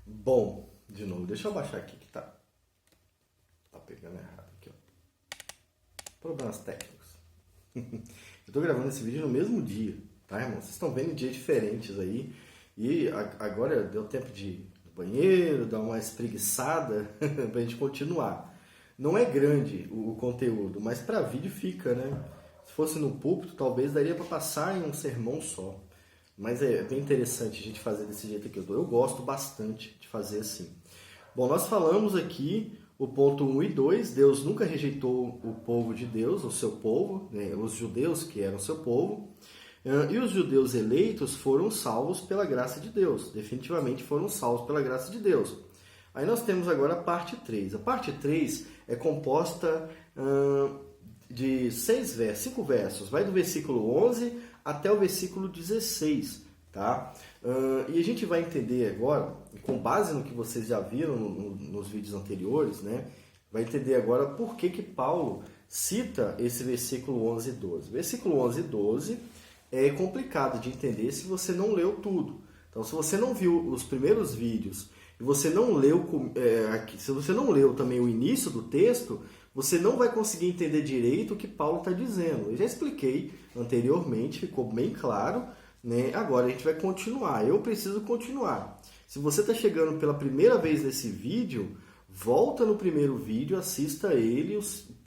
Bom, de novo, deixa eu abaixar aqui que tá pegando errado aqui, ó. Problemas técnicos. Eu tô gravando esse vídeo no mesmo dia, tá, irmão? Vocês estão vendo dias diferentes aí. E agora deu tempo de ir no banheiro, dar uma espreguiçada pra gente continuar. Não é grande o conteúdo, mas para vídeo fica, né? Se fosse no púlpito, talvez daria para passar em um sermão só. Mas é bem interessante a gente fazer desse jeito aqui. Eu gosto bastante de fazer assim. Bom, nós falamos aqui o ponto 1 e 2. Deus nunca rejeitou o povo de Deus, o seu povo, né? Os judeus que eram o seu povo. E os judeus eleitos foram salvos pela graça de Deus. Definitivamente foram salvos pela graça de Deus. Aí nós temos agora a parte 3. A parte 3 é composta de 5 versos. Vai do versículo 11 até o versículo 16. Tá? E a gente vai entender agora, com base no que vocês já viram nos vídeos anteriores, né? Vai entender agora por que Paulo cita esse versículo 11 e 12. Versículo 11 e 12 é complicado de entender se você não leu tudo. Então, se você não viu os primeiros vídeos e você não leu, se você não leu também o início do texto, você não vai conseguir entender direito o que Paulo está dizendo. Eu já expliquei anteriormente, ficou bem claro, né? Agora a gente vai continuar. Eu preciso continuar. Se você está chegando pela primeira vez nesse vídeo, volta no primeiro vídeo, assista ele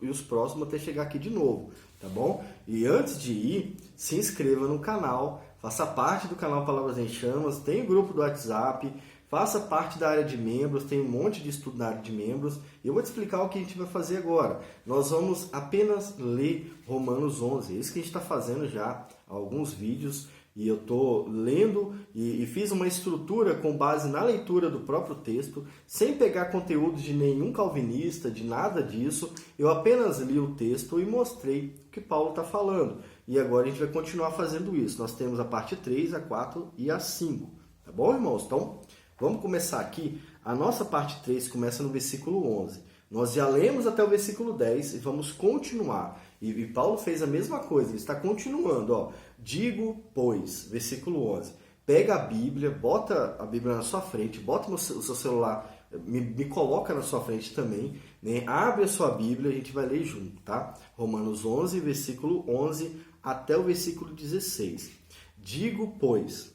e os próximos até chegar aqui de novo, tá bom? E antes de ir, se inscreva no canal, faça parte do canal Palavras em Chamas, tem o grupo do WhatsApp, faça parte da área de membros, tem um monte de estudo na área de membros. E eu vou te explicar o que a gente vai fazer agora. Nós vamos apenas ler Romanos 11. É isso que a gente está fazendo já há alguns vídeos. E eu estou lendo e fiz uma estrutura com base na leitura do próprio texto, sem pegar conteúdo de nenhum calvinista, de nada disso. Eu apenas li o texto e mostrei o que Paulo está falando. E agora a gente vai continuar fazendo isso. Nós temos a parte 3, a 4 e a 5. Tá bom, irmãos? Então, vamos começar aqui. A nossa parte 3 começa no versículo 11. Nós já lemos até o versículo 10 e vamos continuar. E Paulo fez a mesma coisa, ele está continuando. Ó. Digo, pois, versículo 11. Pega a Bíblia, bota a Bíblia na sua frente, bota o seu celular, me coloca na sua frente também. Né? Abre a sua Bíblia, a gente vai ler junto. Tá? Romanos 11, versículo 11 até o versículo 16. Digo, pois,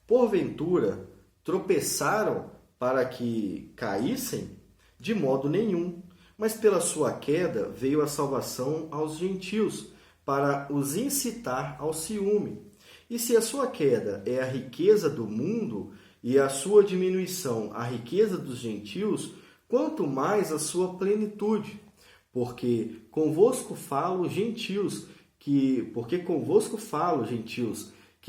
porventura tropeçaram para que caíssem? De modo nenhum, mas pela sua queda veio a salvação aos gentios, para os incitar ao ciúme. E se a sua queda é a riqueza do mundo, e a sua diminuição a riqueza dos gentios, quanto mais a sua plenitude. Porque convosco falo, gentios, que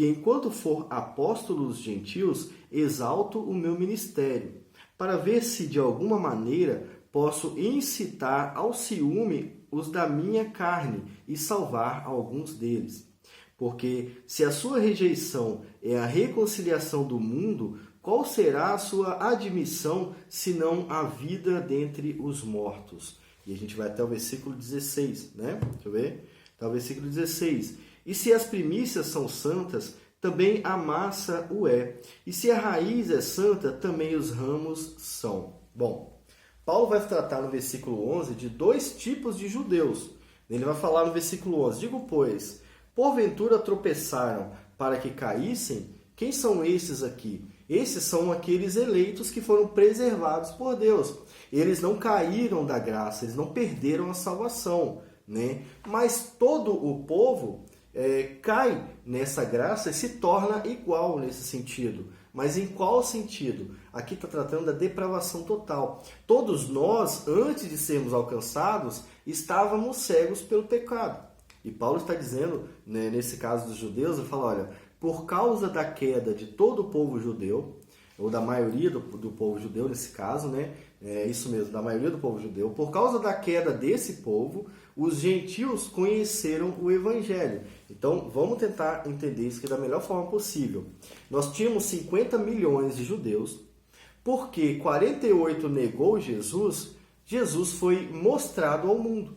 enquanto for apóstolo dos gentios, exalto o meu ministério, para ver se de alguma maneira posso incitar ao ciúme os da minha carne e salvar alguns deles. Porque se a sua rejeição é a reconciliação do mundo, qual será a sua admissão, senão a vida dentre os mortos? E a gente vai até o versículo 16, né? Deixa eu ver. Até o versículo 16. E se as primícias são santas, também a massa o é. E se a raiz é santa, também os ramos são. Bom, Paulo vai tratar no versículo 11 de dois tipos de judeus. Ele vai falar no versículo 11, digo, pois, porventura tropeçaram para que caíssem? Quem são esses aqui? Esses são aqueles eleitos que foram preservados por Deus. Eles não caíram da graça, eles não perderam a salvação, né? Mas todo o povo cai nessa graça e se torna igual nesse sentido. Mas em qual sentido? Aqui está tratando da depravação total. Todos nós, antes de sermos alcançados, estávamos cegos pelo pecado. E Paulo está dizendo, né, nesse caso dos judeus, ele fala, olha, por causa da queda de todo o povo judeu, ou da maioria do povo judeu nesse caso, né? É isso mesmo, da maioria do povo judeu. Por causa da queda desse povo, os gentios conheceram o Evangelho. Então, vamos tentar entender isso aqui da melhor forma possível. Nós tínhamos 50 milhões de judeus, porque 48 negou Jesus, Jesus foi mostrado ao mundo.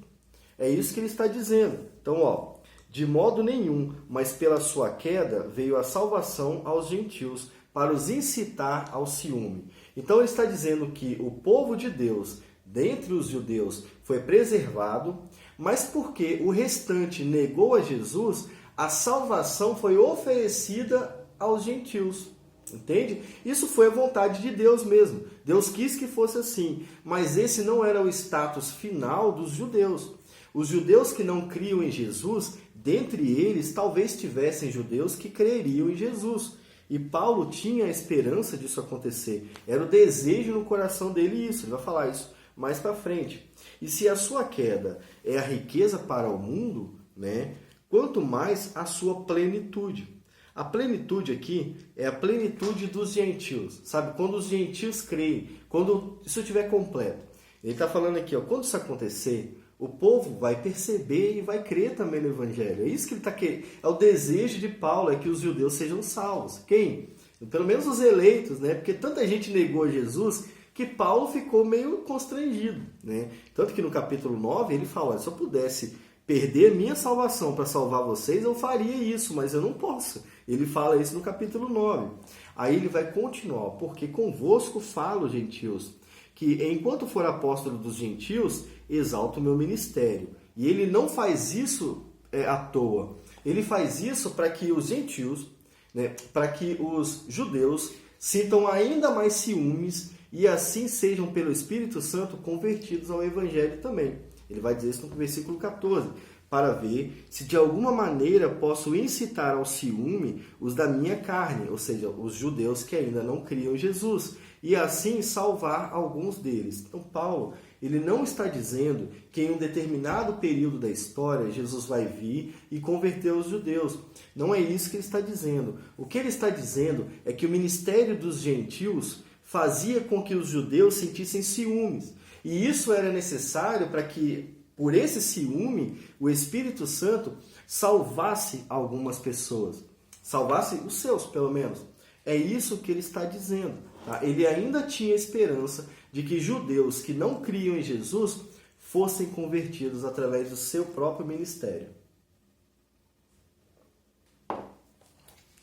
É isso que ele está dizendo. Então, ó, de modo nenhum, mas pela sua queda veio a salvação aos gentios, para os incitar ao ciúme. Então ele está dizendo que o povo de Deus, dentre os judeus, foi preservado, mas porque o restante negou a Jesus, a salvação foi oferecida aos gentios. Entende? Isso foi a vontade de Deus mesmo. Deus quis que fosse assim, mas esse não era o status final dos judeus. Os judeus que não criam em Jesus, dentre eles, talvez tivessem judeus que creriam em Jesus. E Paulo tinha a esperança disso acontecer. Era o desejo no coração dele isso. Ele vai falar isso mais para frente. E se a sua queda é a riqueza para o mundo, né, quanto mais a sua plenitude. A plenitude aqui é a plenitude dos gentios, sabe? Quando os gentios creem, quando isso estiver completo. Ele está falando aqui, ó, quando isso acontecer, o povo vai perceber e vai crer também no Evangelho. É isso que ele está querendo. É o desejo de Paulo, é que os judeus sejam salvos. Quem? Pelo menos os eleitos, né? Porque tanta gente negou Jesus que Paulo ficou meio constrangido, né? Tanto que no capítulo 9 ele fala, se eu pudesse perder minha salvação para salvar vocês, eu faria isso, mas eu não posso. Ele fala isso no capítulo 9. Aí ele vai continuar, porque convosco falo, gentios, que enquanto for apóstolo dos gentios, exalto o meu ministério. E ele não faz isso à toa. Ele faz isso para que os gentios, né, para que os judeus sintam ainda mais ciúmes e assim sejam pelo Espírito Santo convertidos ao Evangelho também. Ele vai dizer isso no versículo 14. Para ver se de alguma maneira posso incitar ao ciúme os da minha carne, ou seja, os judeus que ainda não criam em Jesus, e assim salvar alguns deles. Então Paulo, ele não está dizendo que em um determinado período da história Jesus vai vir e converter os judeus. Não é isso que ele está dizendo. O que ele está dizendo é que o ministério dos gentios fazia com que os judeus sentissem ciúmes. E isso era necessário para que, por esse ciúme, o Espírito Santo salvasse algumas pessoas. Salvasse os seus, pelo menos. É isso que ele está dizendo. Tá? Ele ainda tinha esperança de que judeus que não criam em Jesus fossem convertidos através do seu próprio ministério.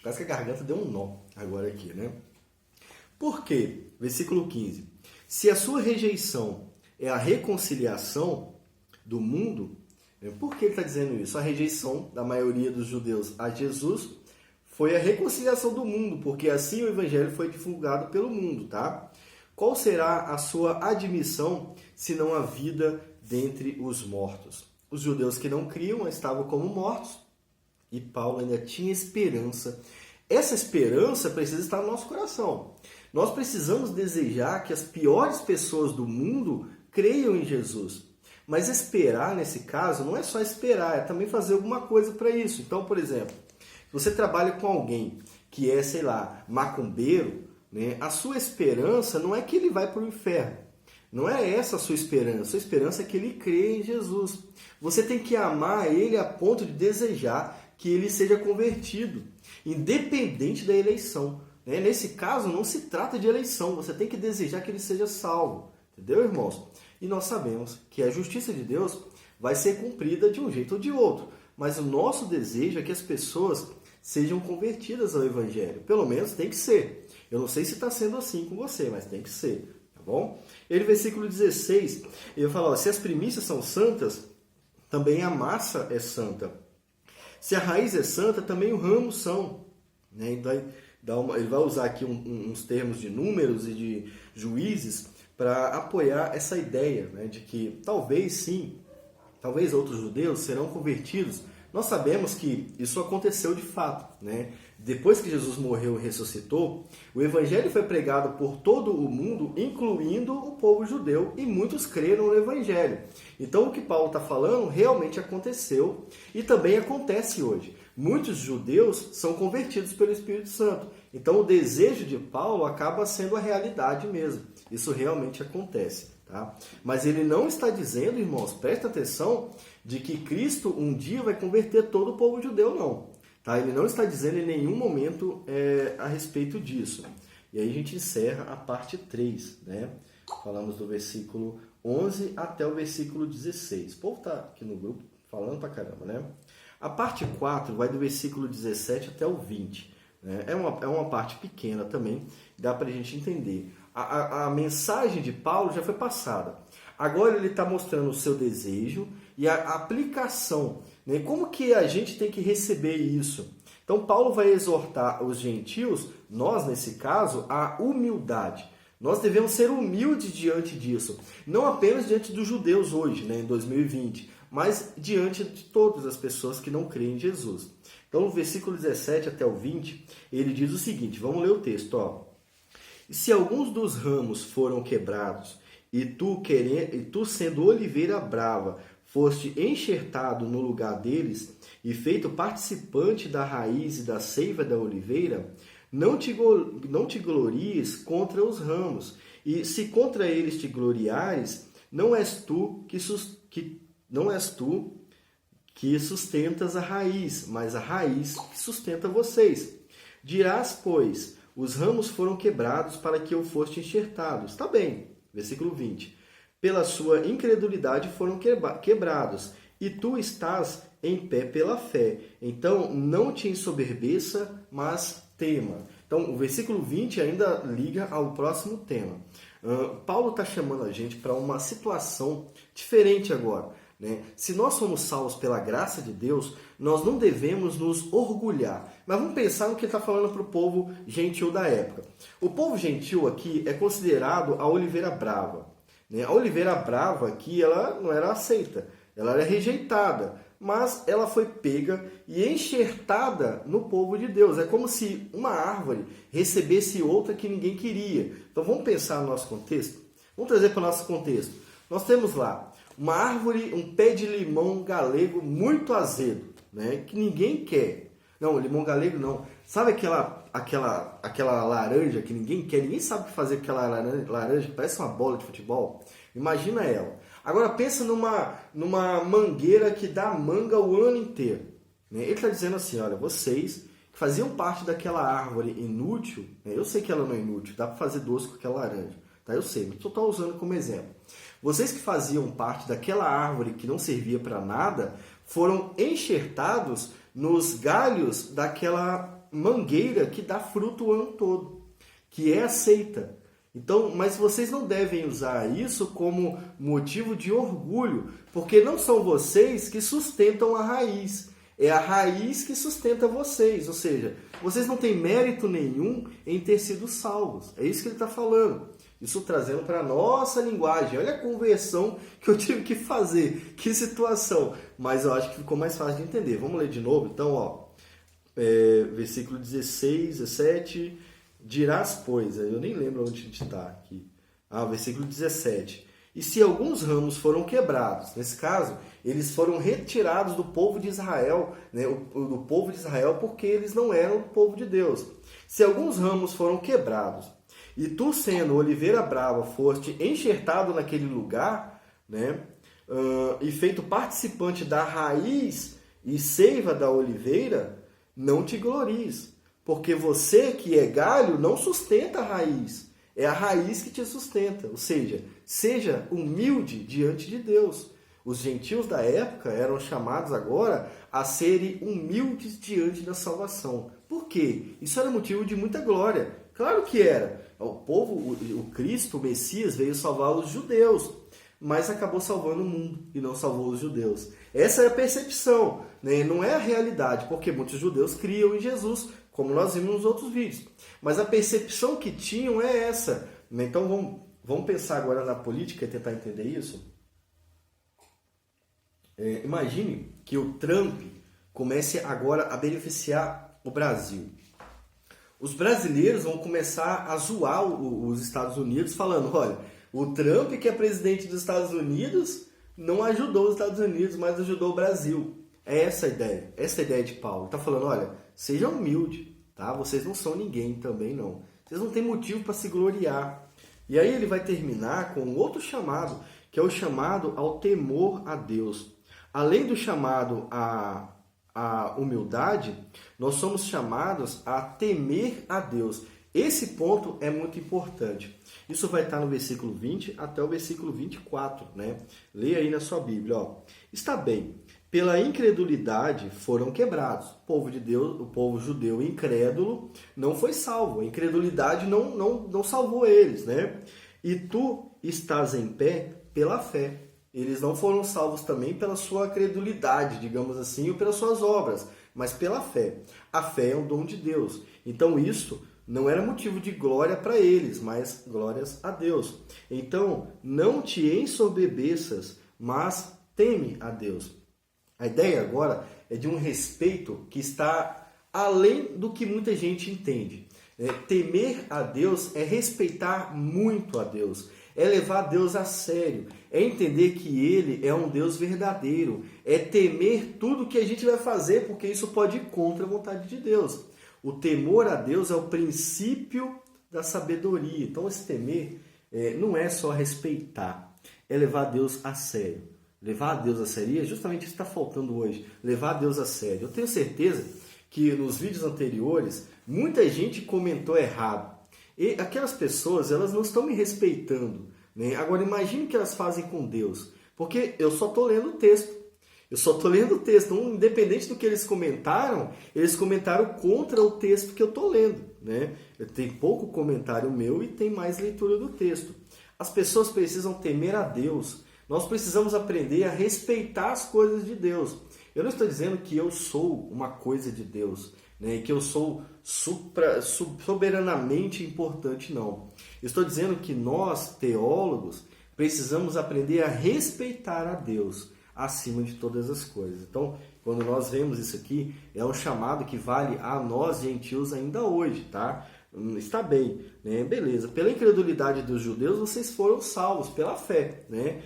Parece que a garganta deu um nó agora aqui, né? Por quê? Versículo 15. Se a sua rejeição é a reconciliação do mundo, por que ele está dizendo isso? A rejeição da maioria dos judeus a Jesus foi a reconciliação do mundo, porque assim o Evangelho foi divulgado pelo mundo, tá? Qual será a sua admissão, se não a vida dentre os mortos? Os judeus que não criam estavam como mortos, e Paulo ainda tinha esperança. Essa esperança precisa estar no nosso coração. Nós precisamos desejar que as piores pessoas do mundo creiam em Jesus. Mas esperar, nesse caso, não é só esperar, é também fazer alguma coisa para isso. Então, por exemplo, se você trabalha com alguém que é, sei lá, macumbeiro, né, a sua esperança não é que ele vai para o inferno. Não é essa a sua esperança. A sua esperança é que ele crê em Jesus. Você tem que amar ele a ponto de desejar que ele seja convertido, independente da eleição. Né? Nesse caso, não se trata de eleição. Você tem que desejar que ele seja salvo. Entendeu, irmãos? E nós sabemos que a justiça de Deus vai ser cumprida de um jeito ou de outro. Mas o nosso desejo é que as pessoas sejam convertidas ao Evangelho. Pelo menos tem que ser. Eu não sei se está sendo assim com você, mas tem que ser. Tá bom? Ele, versículo 16, ele fala, ó, se as primícias são santas, também a massa é santa. Se a raiz é santa, também os ramos são. Né? Então, ele vai usar aqui uns termos de números e de juízes para apoiar essa ideia, né, de que talvez sim, talvez outros judeus serão convertidos. Nós sabemos que isso aconteceu de fato. Né? Depois que Jesus morreu e ressuscitou, o Evangelho foi pregado por todo o mundo, incluindo o povo judeu, e muitos creram no Evangelho. Então o que Paulo está falando realmente aconteceu e também acontece hoje. Muitos judeus são convertidos pelo Espírito Santo. Então o desejo de Paulo acaba sendo a realidade mesmo. Isso realmente acontece. Tá? Mas ele não está dizendo, irmãos, presta atenção, de que Cristo um dia vai converter todo o povo judeu, não. Tá? Ele não está dizendo em nenhum momento a respeito disso. E aí a gente encerra a parte 3. Né? Falamos do versículo 11 até o versículo 16. O povo está aqui no grupo falando pra caramba, né? A parte 4 vai do versículo 17 até o 20. né? É uma parte pequena também, dá para a gente entender. A mensagem de Paulo já foi passada. Agora ele está mostrando o seu desejo e a aplicação, né? Como que a gente tem que receber isso? Então Paulo vai exortar os gentios, nós nesse caso, à humildade. Nós devemos ser humildes diante disso, não apenas diante dos judeus hoje, né, em 2020, mas diante de todas as pessoas que não creem em Jesus. Então, no versículo 17 até o 20, ele diz o seguinte, vamos ler o texto, ó. E se alguns dos ramos foram quebrados, e tu sendo oliveira brava, foste enxertado no lugar deles, e feito participante da raiz e da seiva da oliveira, não te glories contra os ramos, e se contra eles te gloriares, não és tu que sustentas a raiz, mas a raiz que sustenta vocês. Dirás, pois, os ramos foram quebrados para que eu foste enxertado. Está bem. Versículo 20. Pela sua incredulidade foram quebrados, e tu estás em pé pela fé. Então, não te ensoberbeça, mas tema. Então, o versículo 20 ainda liga ao próximo tema. Paulo está chamando a gente para uma situação diferente agora, né? Se nós somos salvos pela graça de Deus, nós não devemos nos orgulhar. Mas vamos pensar no que ele está falando para o povo gentil da época. O povo gentil aqui é considerado a oliveira brava, né? A oliveira brava aqui ela não era aceita, ela era rejeitada, mas ela foi pega e enxertada no povo de Deus. É como se uma árvore recebesse outra que ninguém queria. Então vamos pensar no nosso contexto? Vamos trazer para o nosso contexto. Nós temos lá uma árvore, um pé de limão galego muito azedo, né? Que ninguém quer. Não, limão galego não. Sabe aquela laranja que ninguém quer? Ninguém sabe fazer aquela laranja que parece uma bola de futebol. Imagina ela. Agora pensa numa mangueira que dá manga o ano inteiro, né? Ele está dizendo assim, olha, vocês que faziam parte daquela árvore inútil, né? Eu sei que ela não é inútil, dá para fazer doce com aquela laranja, tá? Eu sei, mas estou usando como exemplo. Vocês que faziam parte daquela árvore que não servia para nada, foram enxertados nos galhos daquela mangueira que dá fruto o ano todo, que é aceita. Então, mas vocês não devem usar isso como motivo de orgulho, porque não são vocês que sustentam a raiz. É a raiz que sustenta vocês, ou seja, vocês não têm mérito nenhum em ter sido salvos. É isso que ele está falando. Isso trazendo para a nossa linguagem. Olha a conversão que eu tive que fazer. Que situação. Mas eu acho que ficou mais fácil de entender. Vamos ler de novo? Então, ó, versículo 16, 17. Dirás, pois, eu nem lembro onde a gente está aqui. Versículo 17. E se alguns ramos foram quebrados, nesse caso, eles foram retirados do povo de Israel, né, do povo de Israel, porque eles não eram o povo de Deus. Se alguns ramos foram quebrados, e tu, sendo oliveira brava, foste enxertado naquele lugar, né, e feito participante da raiz e seiva da oliveira, não te glories. Porque você que é galho não sustenta a raiz. É a raiz que te sustenta. Ou seja humilde diante de Deus. Os gentios da época eram chamados agora a serem humildes diante da salvação. Por quê? Isso era motivo de muita glória. Claro que era. O povo, o Cristo, o Messias, veio salvar os judeus, mas acabou salvando o mundo e não salvou os judeus. Essa é a percepção, né? Não é a realidade, porque muitos judeus criam em Jesus, como nós vimos nos outros vídeos. Mas a percepção que tinham é essa. Então vamos pensar agora na política e tentar entender isso. Imagine que o Trump comece agora a beneficiar o Brasil. Os brasileiros vão começar a zoar os Estados Unidos falando, olha, o Trump, que é presidente dos Estados Unidos, não ajudou os Estados Unidos, mas ajudou o Brasil. É essa a ideia de Paulo. Está falando, olha, seja humilde, tá? Vocês não são ninguém também, não. Vocês não têm motivo para se gloriar. E aí ele vai terminar com outro chamado, que é o chamado ao temor a Deus. Além do chamado à humildade, nós somos chamados a temer a Deus. Esse ponto é muito importante. Isso vai estar no versículo 20 até o versículo 24, né? Leia aí na sua Bíblia, ó. Está bem. pela incredulidade foram quebrados. O povo de Deus, o povo judeu incrédulo não foi salvo. A incredulidade não salvou eles, né? E tu estás em pé pela fé. Eles não foram salvos também pela sua credulidade, digamos assim, ou pelas suas obras, mas pela fé. A fé é um dom de Deus. Então isso não era motivo de glória para eles, mas glórias a Deus. Então, não te ensoberbeças, mas teme a Deus. A ideia agora é de um respeito que está além do que muita gente entende. Temer a Deus é respeitar muito a Deus, é levar Deus a sério, é entender que Ele é um Deus verdadeiro, é temer tudo que a gente vai fazer, porque isso pode ir contra a vontade de Deus. O temor a Deus é o princípio da sabedoria. Então esse temer não é só respeitar, é levar Deus a sério. Levar a Deus a sério é justamente isso que está faltando hoje, levar a Deus a sério. Eu tenho certeza que nos vídeos anteriores, muita gente comentou errado. E aquelas pessoas, elas não estão me respeitando, né? Agora imagine o que elas fazem com Deus, porque eu só estou lendo o texto. Eu só estou lendo o texto. Então, independente do que eles comentaram contra o texto que eu estou lendo, né? Tem pouco comentário meu e tem mais leitura do texto. As pessoas precisam temer a Deus. Nós precisamos aprender a respeitar as coisas de Deus. Eu não estou dizendo que eu sou uma coisa de Deus, né, que eu sou soberanamente importante, não. Eu estou dizendo que nós, teólogos, precisamos aprender a respeitar a Deus acima de todas as coisas. Então, quando nós vemos isso aqui, é um chamado que vale a nós, gentios, ainda hoje, tá? Está bem, né? Beleza. Pela incredulidade dos judeus, vocês foram salvos pela fé, né?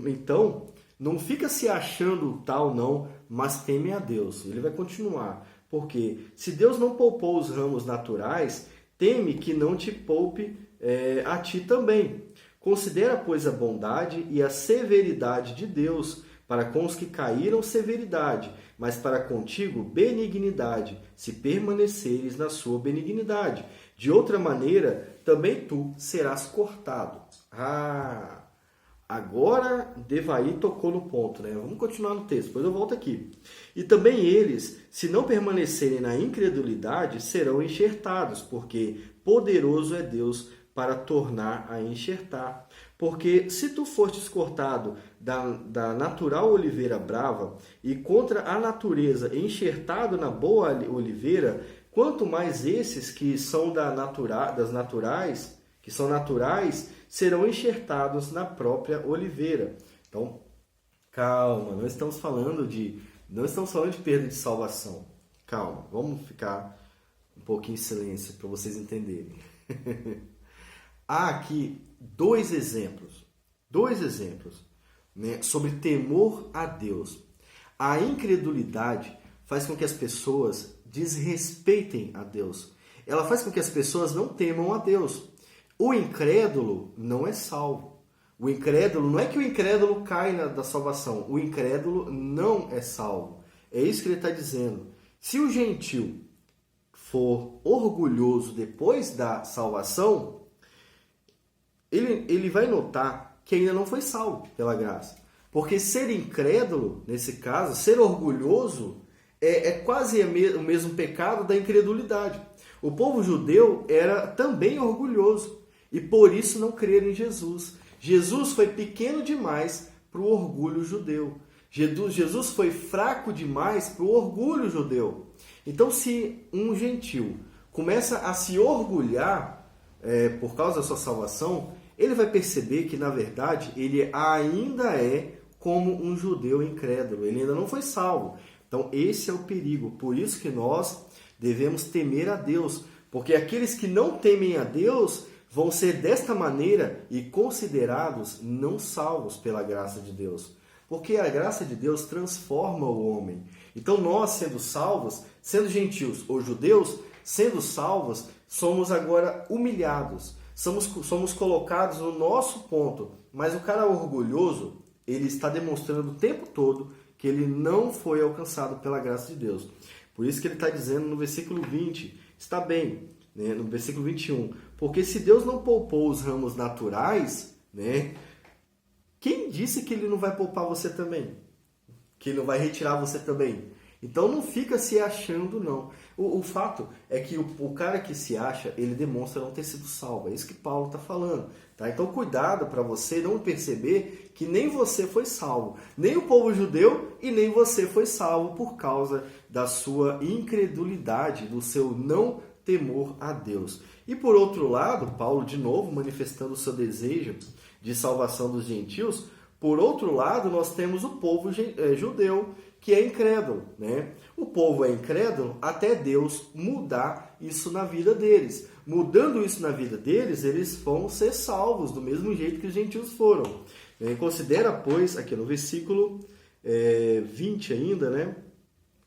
Então, não fica se achando tal, não, mas teme a Deus. Ele vai continuar. Porque se Deus não poupou os ramos naturais, teme que não te poupe a ti também. Considera, pois, a bondade e a severidade de Deus. Para com os que caíram, severidade, mas para contigo, benignidade, se permaneceres na sua benignidade. De outra maneira, também tu serás cortado. Agora Devaí tocou no ponto, né? Vamos continuar no texto, depois eu volto aqui. E também eles, se não permanecerem na incredulidade, serão enxertados, porque poderoso é Deus para tornar a enxertar. Porque se tu fostes cortado da natural oliveira brava e contra a natureza enxertado na boa oliveira, quanto mais esses que são das naturais, que são naturais, serão enxertados na própria oliveira. Então, calma, não estamos falando de perda de salvação. Calma, vamos ficar um pouquinho em silêncio para vocês entenderem. Há aqui dois exemplos, né, sobre temor a Deus. A incredulidade faz com que as pessoas desrespeitem a Deus. Ela faz com que as pessoas não temam a Deus. O incrédulo não é salvo. O incrédulo, não é que o incrédulo cai da salvação. O incrédulo não é salvo. É isso que ele está dizendo. Se o gentil for orgulhoso depois da salvação, ele vai notar que ainda não foi salvo pela graça. Porque ser incrédulo, nesse caso, ser orgulhoso, é quase o mesmo pecado da incredulidade. O povo judeu era também orgulhoso e por isso não creram em Jesus. Jesus foi pequeno demais para o orgulho judeu. Jesus foi fraco demais para o orgulho judeu. Então, se um gentil começa a se orgulhar por causa da sua salvação, ele vai perceber que, na verdade, ele ainda é como um judeu incrédulo. Ele ainda não foi salvo. Então, esse é o perigo. Por isso que nós devemos temer a Deus. Porque aqueles que não temem a Deus vão ser desta maneira e considerados não salvos pela graça de Deus. Porque a graça de Deus transforma o homem. Então, nós, sendo salvos, sendo gentios ou judeus, sendo salvos, somos agora humilhados. Somos colocados no nosso ponto. Mas o cara orgulhoso, ele está demonstrando o tempo todo que ele não foi alcançado pela graça de Deus. Por isso que ele está dizendo no versículo 20, está bem, né? No versículo 21, porque se Deus não poupou os ramos naturais, né? Quem disse que ele não vai poupar você também? que ele não vai retirar você também. Então não fica se achando, não. O fato é que o cara que se acha, ele demonstra não ter sido salvo. É isso que Paulo está falando. Tá? Então cuidado para você não perceber que nem você foi salvo. Nem o povo judeu e nem você foi salvo por causa da sua incredulidade, do seu não temor a Deus. E por outro lado, Paulo de novo manifestando o seu desejo de salvação dos gentios. Por outro lado, nós temos o povo judeu, que é incrédulo, né? O povo é incrédulo até Deus mudar isso na vida deles. Mudando isso na vida deles, eles vão ser salvos do mesmo jeito que os gentios foram. Considera, pois, aqui no versículo 20 ainda, né?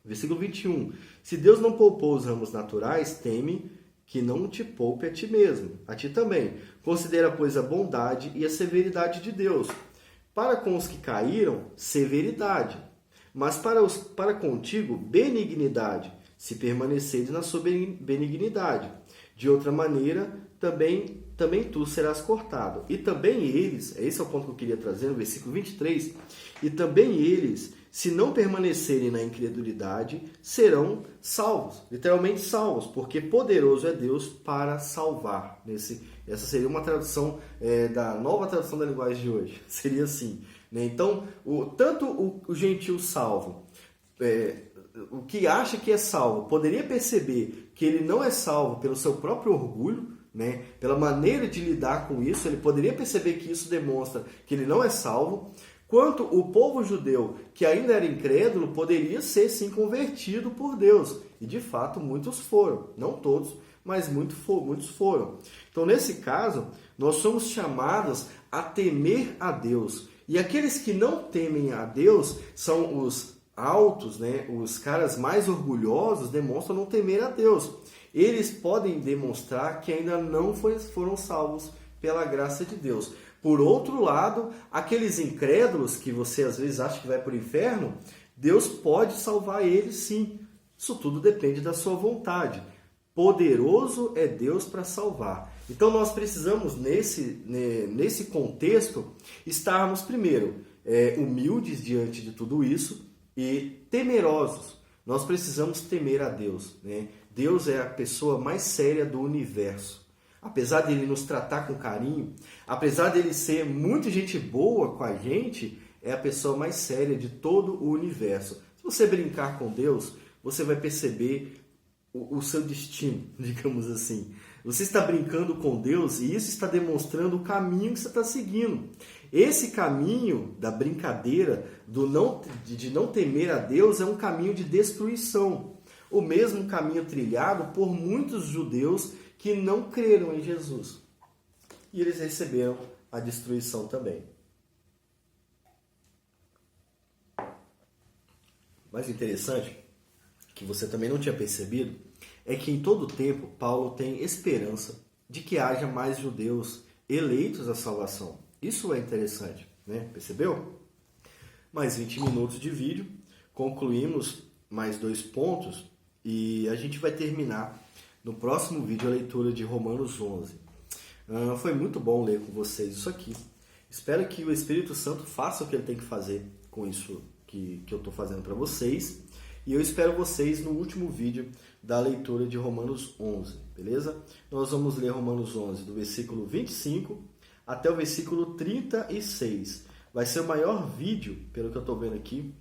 Versículo 21. Se Deus não poupou os ramos naturais, teme que não te poupe a ti mesmo, a ti também. Considera, pois, a bondade e a severidade de Deus. Para com os que caíram, severidade. Mas para contigo, benignidade, se permaneceres na sua benignidade. De outra maneira, também tu serás cortado. E também eles, esse é o ponto que eu queria trazer no versículo 23, e também eles, se não permanecerem na incredulidade, serão salvos. Literalmente salvos, porque poderoso é Deus para salvar. Essa seria uma tradução da nova tradução da linguagem de hoje. Seria assim. Então, tanto o gentio salvo, o que acha que é salvo, poderia perceber que ele não é salvo pelo seu próprio orgulho, né? Pela maneira de lidar com isso, ele poderia perceber que isso demonstra que ele não é salvo, quanto o povo judeu, que ainda era incrédulo, poderia ser sim convertido por Deus. E de fato, muitos foram. Não todos, mas muitos foram. Então, nesse caso, nós somos chamados a temer a Deus. E aqueles que não temem a Deus são os altos, né? Os caras mais orgulhosos demonstram não temer a Deus. Eles podem demonstrar que ainda não foram salvos pela graça de Deus. Por outro lado, aqueles incrédulos que você às vezes acha que vai para o inferno, Deus pode salvar eles sim. Isso tudo depende da sua vontade. Poderoso é Deus para salvar. Então nós precisamos, nesse contexto, estarmos primeiro humildes diante de tudo isso e temerosos. Nós precisamos temer a Deus, né? Deus é a pessoa mais séria do universo. Apesar dele nos tratar com carinho, apesar dele ser muito gente boa com a gente, é a pessoa mais séria de todo o universo. Se você brincar com Deus, você vai perceber o seu destino, digamos assim. Você está brincando com Deus e isso está demonstrando o caminho que você está seguindo. Esse caminho da brincadeira, de não temer a Deus, é um caminho de destruição. O mesmo caminho trilhado por muitos judeus que não creram em Jesus. E eles receberam a destruição também. Mas interessante, que você também não tinha percebido, é que em todo tempo Paulo tem esperança de que haja mais judeus eleitos à salvação. Isso é interessante, né? Percebeu? Mais 20 minutos de vídeo, concluímos mais 2 pontos e a gente vai terminar no próximo vídeo a leitura de Romanos 11. Foi muito bom ler com vocês isso aqui. Espero que o Espírito Santo faça o que ele tem que fazer com isso que eu estou fazendo para vocês. E eu espero vocês no último vídeo da leitura de Romanos 11, beleza? Nós vamos ler Romanos 11 do versículo 25 até o versículo 36. Vai ser o maior vídeo, pelo que eu estou vendo aqui,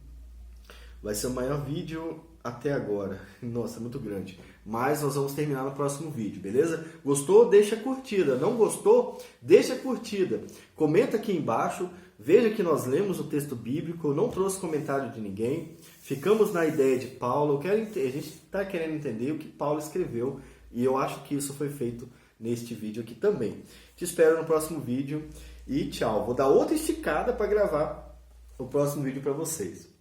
vai ser o maior vídeo até agora. Nossa, é muito grande. Mas nós vamos terminar no próximo vídeo, beleza? Gostou? Deixa a curtida. Não gostou? Deixa a curtida. Comenta aqui embaixo. Veja que nós lemos o texto bíblico. Eu não trouxe comentário de ninguém. Ficamos na ideia de Paulo. A gente está querendo entender o que Paulo escreveu. E eu acho que isso foi feito neste vídeo aqui também. Te espero no próximo vídeo. E tchau. Vou dar outra esticada para gravar o próximo vídeo para vocês.